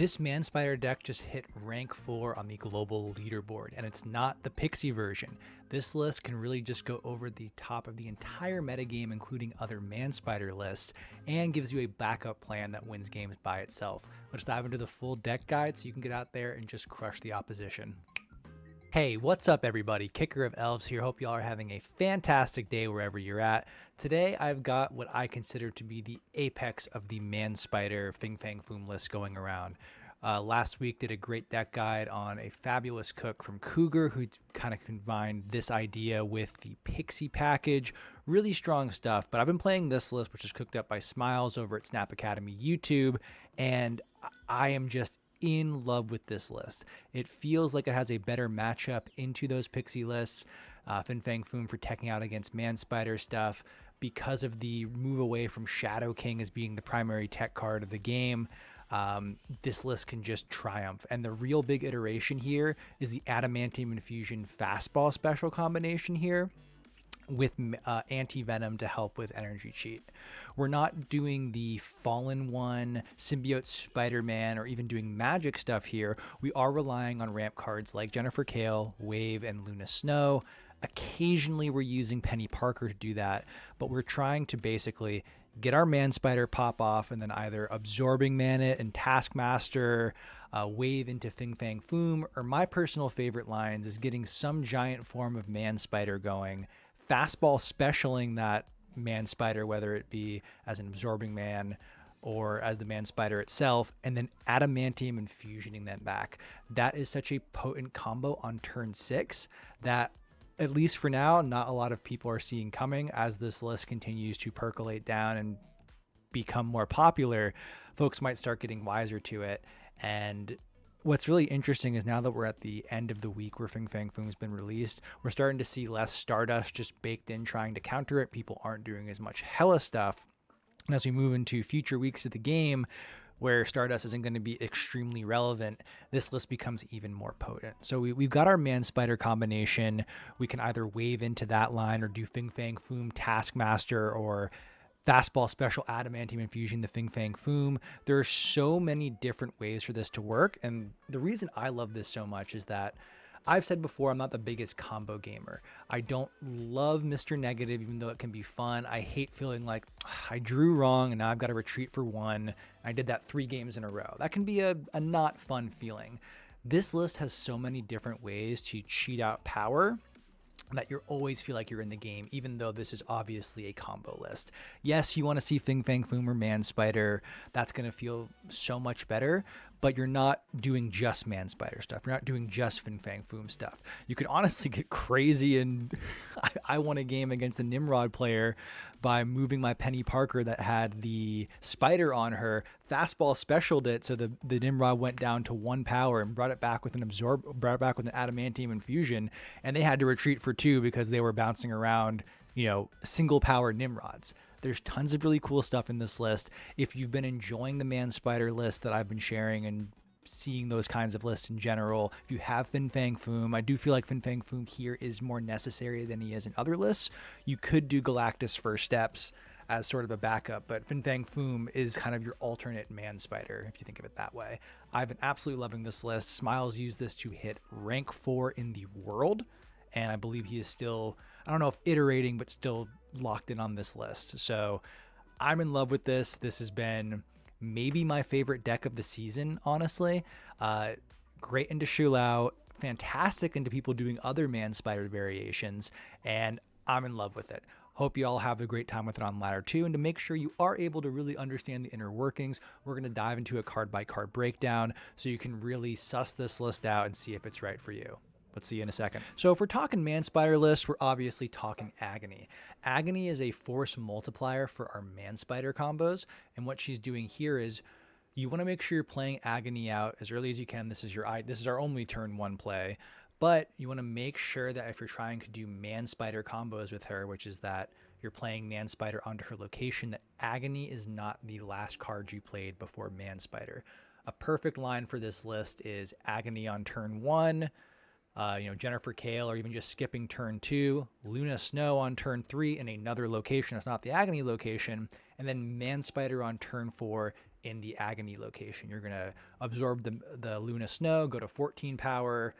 This Manspider deck just hit rank 4 on the global leaderboard, and it's not the Pixie version. This list can really just go over the top of the entire metagame, including other Manspider lists, and gives you a backup plan that wins games by itself. Let's dive into the full deck guide so you can get out there and just crush the opposition. Hey, what's up everybody? Kicker of Elves here. Hope y'all are having a fantastic day wherever you're at. Today I've got what I consider to be the apex of the Manspider Fang Foom list going around. Last week did a great deck guide on a fabulous cook from Cougar who kind of combined this idea with the Pixie package. Really strong stuff, but I've been playing this list, which is cooked up by Smiles over at Snap Academy YouTube, and I am just in love with this list. It feels like it has a better matchup into those Pixie lists. Fang Foom for teching out against Manspider stuff because of the move away from Shadow King as being the primary tech card of the game. This list can just triumph. And the real big iteration here is the Adamantium Infusion Fastball Special combination here with Antivenom to help with energy cheat. We're not doing the Fallen One, Symbiote Spider-Man, or even doing magic stuff here. We are relying on ramp cards like Jennifer Kale, Wave, and Luna Snow. Occasionally we're using Penny Parker to do that, but we're trying to basically get our Manspider pop off and then either absorbing Man It and Taskmaster, Wave into Fang Foom, or my personal favorite lines is getting some giant form of Manspider going, fastball specialing that Manspider, whether it be as an absorbing man or as the Manspider itself, and then adamantium infusioning them back. That is such a potent combo on turn 6 that, at least for now, not a lot of people are seeing coming. As this list continues to percolate down and become more popular, folks might start getting wiser to it. And what's really interesting is now that we're at the end of the week where Fang Foom's been released, we're starting to see less Stardust just baked in trying to counter it. People aren't doing as much Hella stuff. And as we move into future weeks of the game where Stardust isn't going to be extremely relevant, this list becomes even more potent. So we've got our Manspider combination. We can either wave into that line or do Fang Foom Taskmaster or Fastball Special Adamantium Infusion, the Fang Foom. There are so many different ways for this to work. And the reason I love this so much is that I've said before, I'm not the biggest combo gamer. I don't love Mr. Negative, even though it can be fun. I hate feeling like I drew wrong and now I've got to retreat for one. I did that 3 games in a row. That can be a not fun feeling. This list has so many different ways to cheat out power that you always feel like you're in the game, even though this is obviously a combo list. Yes, you want to see Fang Foom or Manspider. That's going to feel so much better, but you're not doing just Manspider stuff. You're not doing just Fang Foom stuff. You could honestly get crazy and I won a game against a Nimrod player by moving my Penny Parker that had the spider on her, fastball specialed it so the Nimrod went down to 1 power and brought it back with an adamantium infusion, and they had to retreat for 2 because they were bouncing around, single power Nimrods. There's tons of really cool stuff in this list. If you've been enjoying the Manspider list that I've been sharing and seeing those kinds of lists in general, if you have Fang Foom, I do feel like Fang Foom here is more necessary than he is in other lists. You could do Galactus First Steps as sort of a backup, but Fang Foom is kind of your alternate Manspider, if you think of it that way. I've been absolutely loving this list. Smiles used this to hit rank 4 in the world, and I believe he is still, I don't know if iterating, but still locked in on this list. So I'm in love with this. This has been maybe my favorite deck of the season, honestly. Great into Shulao, fantastic into people doing other Manspider variations, and I'm in love with it. Hope you all have a great time with it on Ladder 2, and to make sure you are able to really understand the inner workings, we're going to dive into a card-by-card breakdown so you can really suss this list out and see if it's right for you. Let's see you in a second. So if we're talking Manspider list, we're obviously talking Agony. Agony is a force multiplier for our Manspider combos, and what she's doing here is you want to make sure you're playing Agony out as early as you can. This is our only turn 1 play, but you want to make sure that if you're trying to do Manspider combos with her, which is that you're playing Manspider onto her location, that Agony is not the last card you played before Manspider. A perfect line for this list is Agony on turn 1, Jennifer Kale, or even just skipping turn 2, Luna Snow on turn 3 in another location. It's not the Agony location. And then Manspider on turn 4 in the Agony location. You're going to absorb the Luna Snow, go to 14 power,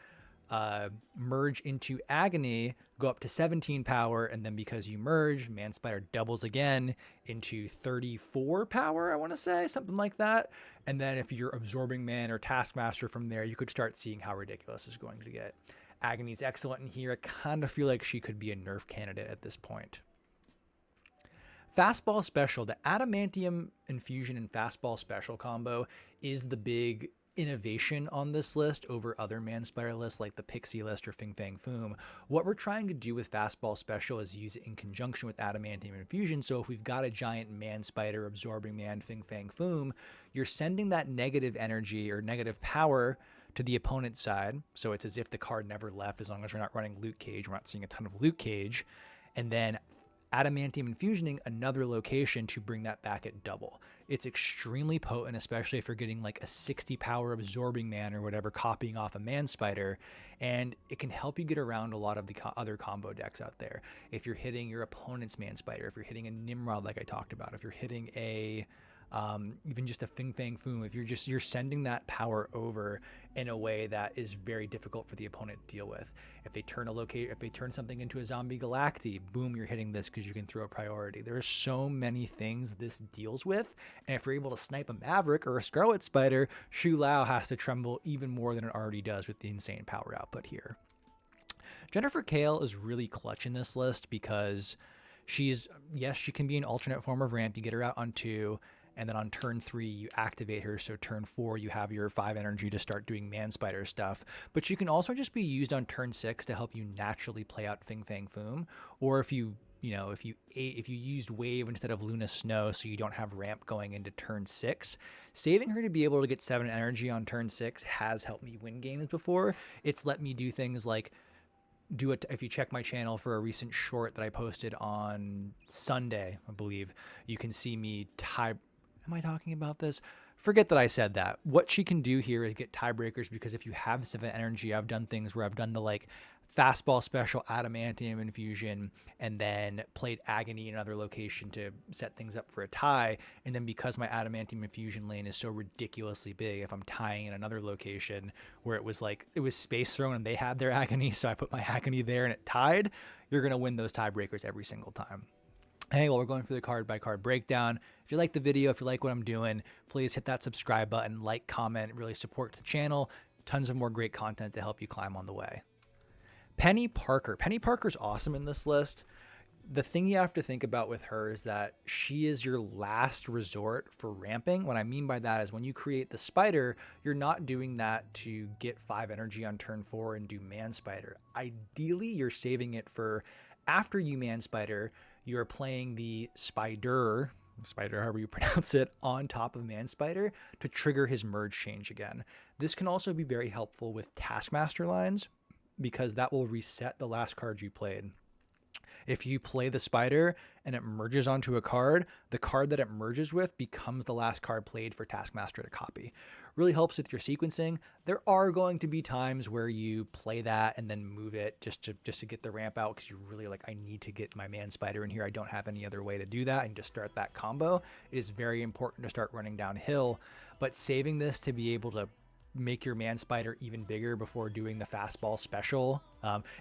merge into Agony, go up to 17 power, and then because you merge, Manspider doubles again into 34 power, I want to say, something like that. And then if you're absorbing Man or Taskmaster from there, you could start seeing how ridiculous it's going to get. Agony's excellent in here. I kind of feel like she could be a nerf candidate at this point. Fastball Special, the Adamantium Infusion and Fastball Special combo is the big innovation on this list over other Manspider lists like the Pixie list or Fang Foom. What we're trying to do with Fastball Special is use it in conjunction with Adamantium Infusion. So if we've got a giant Manspider absorbing Man Fang Foom, you're sending that negative energy or negative power to the opponent's side. So it's as if the card never left, as long as we're not running Loot Cage. We're not seeing a ton of Loot Cage. And then Adamantium Infusioning another location to bring that back at double. It's extremely potent, especially if you're getting like a 60 power absorbing Man or whatever copying off a Manspider, and it can help you get around a lot of the other combo decks out there. If you're hitting your opponent's Manspider, if you're hitting a Nimrod like I talked about, if you're hitting a even just a Fang Foom, if you're sending that power over in a way that is very difficult for the opponent to deal with. If they turn something into a zombie Galacti, boom, you're hitting this because you can throw a priority. There are so many things this deals with, and if you're able to snipe a Maverick or a Scarlet Spider, Shu Lao has to tremble even more than it already does with the insane power output here. Jennifer Kale is really clutch in this list because she can be an alternate form of ramp. You get her out on 2, and then on turn 3, you activate her. So turn 4, you have your 5 energy to start doing Manspider stuff. But she can also just be used on turn 6 to help you naturally play out Fang Foom. Or if you used Wave instead of Luna Snow, so you don't have ramp going into turn 6, saving her to be able to get 7 energy on turn 6 has helped me win games before. It's let me do things like if you check my channel for a recent short that I posted on Sunday, I believe, you can see me Am I talking about this? Forget that I said that. What she can do here is get tiebreakers, because if you have 7 energy, I've done things where I've done the like Fastball Special Adamantium Infusion and then played Agony in another location to set things up for a tie. And then because my Adamantium Infusion lane is so ridiculously big, if I'm tying in another location where it was Space Throne and they had their Agony, so I put my Agony there and it tied, you're going to win those tiebreakers every single time. Hey, well, we're going through the card by card breakdown. If you like the video, if you like what I'm doing, please hit that subscribe button, like, comment. It really supports the channel. Tons of more great content to help you climb on the way. Penny Parker. Penny Parker's awesome in this list. The thing you have to think about with her is that she is your last resort for ramping. What I mean by that is when you create the spider, you're not doing that to get 5 energy on turn 4 and do Manspider. Ideally, you're saving it for after you Manspider, you're playing the spider, however you pronounce it, on top of Manspider to trigger his merge change again. This can also be very helpful with Taskmaster lines because that will reset the last card you played. If you play the spider and it merges onto a card, the card that it merges with becomes the last card played for Taskmaster to copy. Really helps with your sequencing. There are going to be times where you play that and then move it just to get the ramp out because you really I need to get my Manspider in here. I don't have any other way to do that and just start that combo. It is very important to start running downhill, but saving this to be able to make your Manspider even bigger before doing the Fastball Special.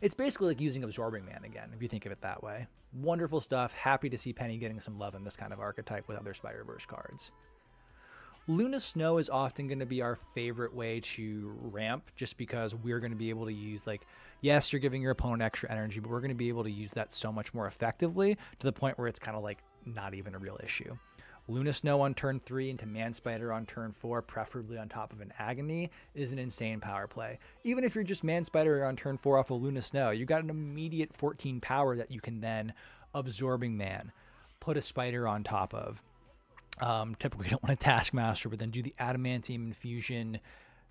It's basically like using Absorbing Man again, if you think of it that way. Wonderful stuff. Happy to see Penny getting some love in this kind of archetype with other Spider-Verse cards. Luna Snow is often going to be our favorite way to ramp just because we're going to be able to use yes, you're giving your opponent extra energy, but we're going to be able to use that so much more effectively to the point where it's kind of not even a real issue. Luna Snow on turn 3 into Manspider on turn 4, preferably on top of an Agony, is an insane power play. Even if you're just Manspider on turn 4 off of Luna Snow, you got an immediate 14 power that you can then Absorbing Man, put a Spider on top of. Typically you don't want a Taskmaster, but then do the Adamantium Infusion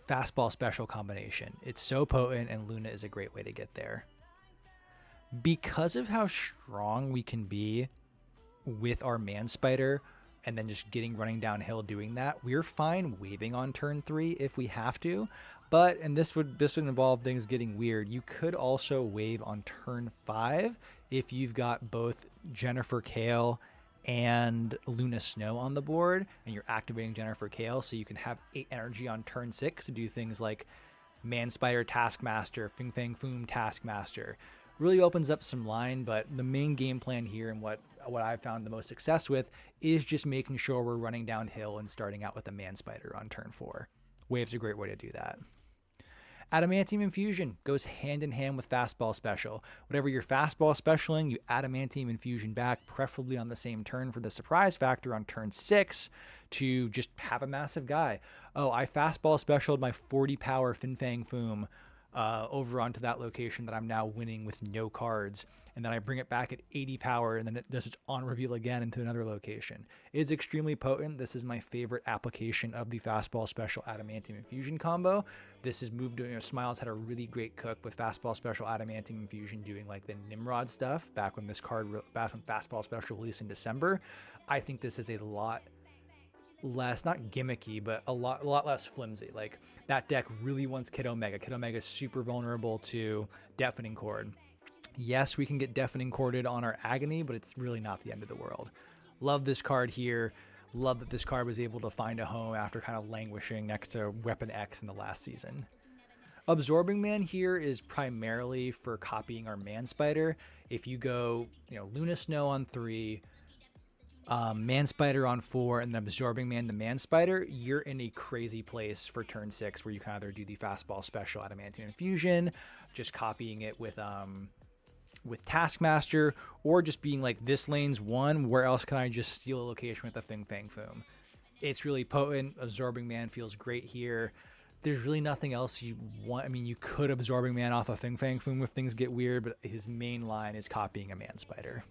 Fastball Special combination. It's so potent, and Luna is a great way to get there. Because of how strong we can be with our Manspider, and then just running downhill doing that, we're fine waving on turn 3 if we have to. But, and this would involve things getting weird, you could also wave on turn 5 if you've got both Jennifer Kale and Luna Snow on the board, and you're activating Jennifer Kale, so you can have 8 energy on turn 6 to do things like Manspider Taskmaster, Fang Foom Taskmaster. Really opens up some line, but the main game plan here and what I've found the most success with is just making sure we're running downhill and starting out with a Manspider on turn 4. Wave's a great way to do that. Adamantium Infusion goes hand in hand with Fastball Special. Whatever you're Fastball Specialing, you Adamantium Infusion back, preferably on the same turn for the surprise factor on turn 6 to just have a massive guy. Oh, I Fastball Specialed my 40 power Fang Foom over onto that location that I'm now winning with no cards, and then I bring it back at 80 power, and then it does its on reveal again into another location. It is extremely potent. This is my favorite application of the Fastball Special Adamantium Infusion combo. This is moved to, Smiles had a really great cook with Fastball Special Adamantium Infusion doing like the Nimrod stuff back when back when Fastball Special released in December. I think this is a lot less, not gimmicky, but a lot less flimsy. Like, that deck really wants Kid Omega. Kid Omega is super vulnerable to Deafening Chord. Yes, we can get Deafening Chorded on our Agony, but it's really not the end of the world. Love this card here. Love that this card was able to find a home after kind of languishing next to Weapon X in the last season. Absorbing Man here is primarily for copying our Manspider. If you go, Luna Snow on 3, Manspider on 4, and then Absorbing Man the Manspider, you're in a crazy place for turn 6 where you can either do the Fastball Special Adamantium Infusion, just copying it with Taskmaster, or just being like, this lane's one, where else can I just steal a location with a Fang Foom? It's really potent. Absorbing Man feels great here. There's really nothing else you want. I mean, you could Absorbing Man off a Fang Foom if things get weird, but his main line is copying a Manspider.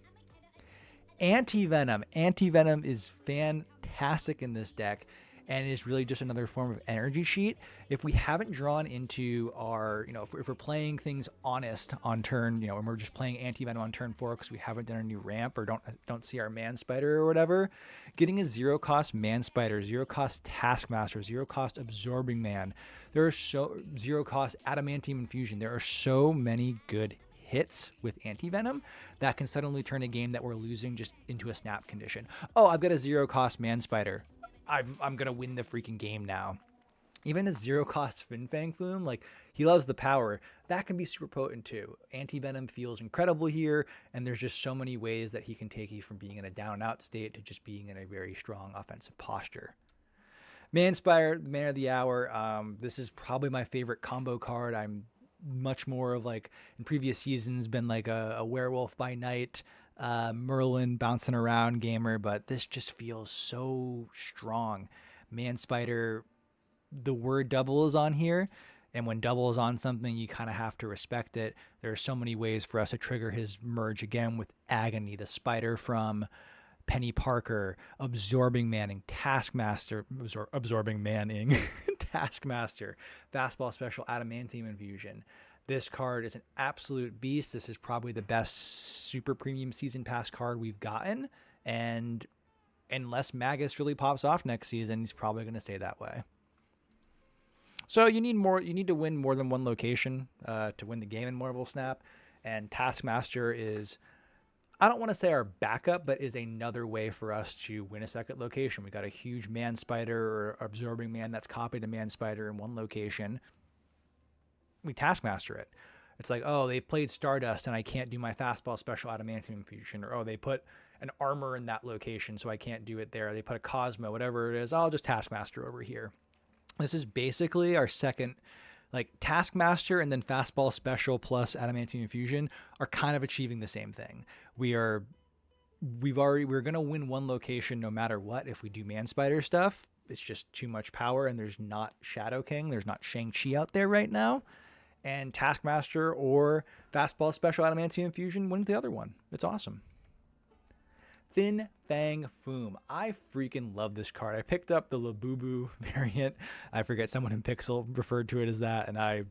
Antivenom. Antivenom is fantastic in this deck and is really just another form of energy cheat. If we haven't drawn into our, if we're playing things honest on turn, and we're just playing Antivenom on turn 4 because we haven't done a new ramp or don't see our Manspider or whatever, getting a 0-cost Manspider, 0-cost Taskmaster, 0-cost Absorbing Man, there are 0-cost Adamantium Infusion. There are so many good hits with Antivenom that can suddenly turn a game that we're losing just into a snap condition. Oh, I've got a 0-cost Manspider. I'm going to win the freaking game now. Even a 0-cost Fang Foom, like, he loves the power. That can be super potent too. Antivenom feels incredible here, and there's just so many ways that he can take you from being in a down and out state to just being in a very strong offensive posture. Manspider, the Man of the Hour. This is probably my favorite combo card. I'm much more of, like, in previous seasons, been like a werewolf by night, Merlin bouncing around gamer, but this just feels so strong. Manspider, the word double is on here, and when double is on something, you kind of have to respect it. There are so many ways for us to trigger his merge again with Agony, the spider from Penny Parker, Absorbing Manning, Taskmaster, Absorbing Manning, Taskmaster, Fastball Special Adamantium Infusion. This card is an absolute beast. This is probably the best super premium season pass card we've gotten, and unless Magus really pops off next season, he's probably going to stay that way. So you need to win more than one location to win the game in Marvel Snap, and Taskmaster is, I don't want to say our backup, but is another way for us to win a second location. We got a huge Manspider or Absorbing Man that's copied a Manspider in one location. We Taskmaster it. It's like, oh, they've played Stardust and I can't do my Fastball Special Adamantium Infusion, or oh, they put an armor in that location so I can't do it there. They put a Cosmo, whatever it is. I'll just Taskmaster over here. This is basically our second, like, Taskmaster and then Fastball Special plus Adamantium Infusion are kind of achieving the same thing. We're going to win one location no matter what. If we do Manspider stuff, it's just too much power, and there's not Shadow King, there's not Shang-Chi out there right now. And Taskmaster or Fastball Special Adamantium Infusion wins the other one. It's awesome. Fang Foom. I freaking love this card. I picked up the Labubu variant. I forget, someone in Pixel referred to it as that, and I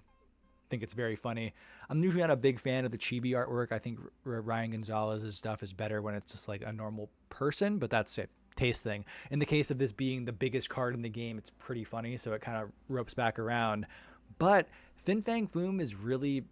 think it's very funny. I'm usually not a big fan of the chibi artwork. I think Ryan Gonzalez's stuff is better when it's just like a normal person, but that's it. Taste thing. In the case of this being the biggest card in the game, it's pretty funny, so it kind of ropes back around. But Fang Foom is really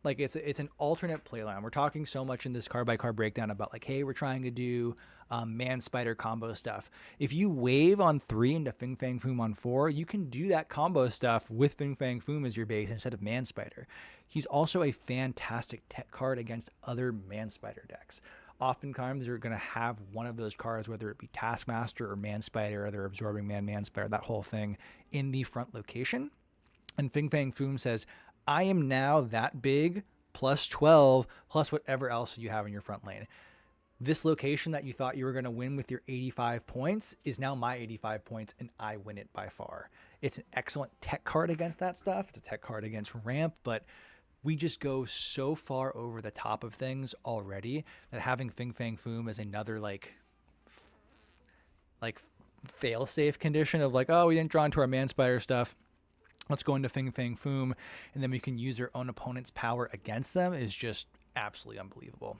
Like it's an alternate playline. We're talking so much in this card by card breakdown about like, hey, we're trying to do Manspider combo stuff. If you wave on 3 into Fang Foom on 4, you can do that combo stuff with Fang Foom as your base instead of Manspider. He's also a fantastic tech card against other Manspider decks. Oftentimes you're going to have one of those cards, whether it be Taskmaster or Manspider, or they're absorbing Manspider, that whole thing in the front location. And Fang Foom says, I am now that big, plus 12, plus whatever else you have in your front lane. This location that you thought you were going to win with your 85 points is now my 85 points, and I win it by far. It's an excellent tech card against that stuff. It's a tech card against ramp, but we just go so far over the top of things already that having Fang Foom as another like fail-safe condition of like, oh, we didn't draw into our Manspider stuff, let's go into Fang Foom, and then we can use our own opponent's power against them, is just absolutely unbelievable.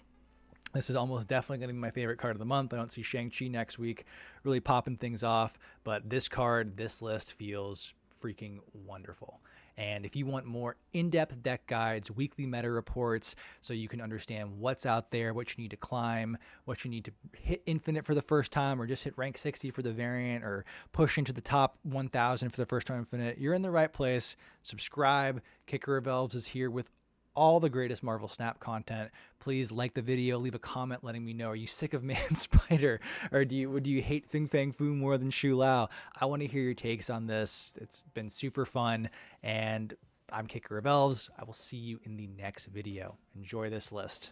This is almost definitely going to be my favorite card of the month. I don't see Shang-Chi next week really popping things off, but this card, this list feels freaking wonderful. And if you want more in-depth deck guides, weekly meta reports, so you can understand what's out there, what you need to climb, what you need to hit infinite for the first time, or just hit rank 60 for the variant, or push into the top 1000 for the first time infinite, you're in the right place. Subscribe. Kicker of Elves is here with all the greatest Marvel Snap content. Please like the video, leave a comment letting me know, are you sick of Manspider, or do you hate Fang Foom more than Shu Lao? I want to hear your takes on this. It's been super fun, and I'm Kicker of Elves. I will see you in the next video. Enjoy this list.